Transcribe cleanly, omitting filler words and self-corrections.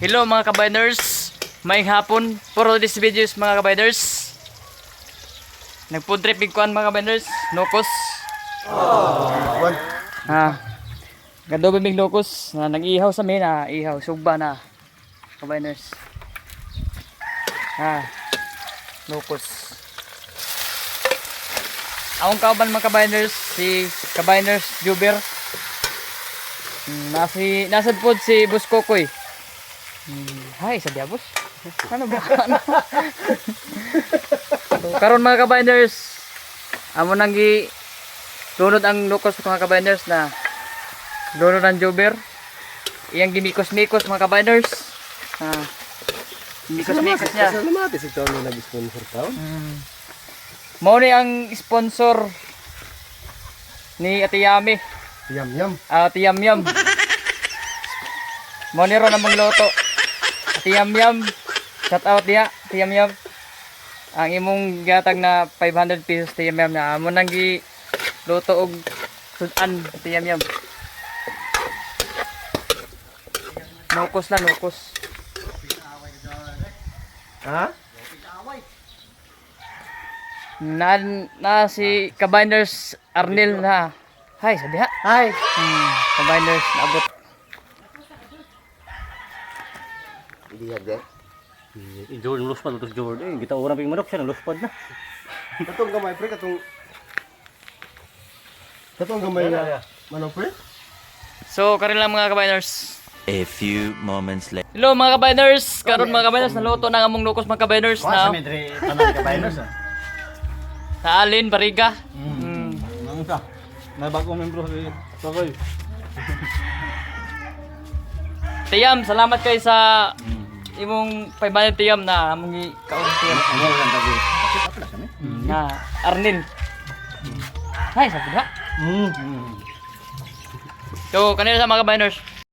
Hello mga kabiners, may hapon for this videos mga kabiners. Nagpuntrip bigkuan mga kabiners, nokos. Gado bimig nokos na nag-ihaw sa mina, ihaw sugba na kabiners. Nokos. Akong kauban mga kabiners, si kabiners Juber. Nasa pod si Boss Kokoy. Hi, sabi boss. Ano ba? So, karon mga kabinders, amo nang lunod ang nukos mga kabinders na lunod ang Jober. Iyang gimikos-mikos mga kabinders. Gimikos-mikos niya. Salamat si Tony nag-sponsor taon. Mao ni ang sponsor ni Ate Yami. Yum. Ate Yam. Mao ni ron among loto. Ate Yam, shout out diha, Ate Yam. Ang imong gatag na 500 pesos Ate Yam na amo nang gi luto og sudan Ate Yam. Nukos na nukos. Ha? Na si kabinders Arnel na. Hi, sabi ha. Hi. Kabinders naabot. Diyaga. Jordan luspad terus Jordan. Kita orang ping manok siya luspad na. Katong gamay pre katong gamay manok pre. So, karon lang mga kabinders. A few moments later. Hello mga kabinders. Karon mga kabinders naluto na among nukos mga kabinders na. Medre tanan ka biners. Sa Alin Bariga. Nang ka. Na bago membro si Tokoy. Tiyam, salamat kay sa imong 500 tiyam na among kaon tiyam. Ano lang tabi. Na Arnel. Hi, sabi ha. So, kanila sa mga kabinders.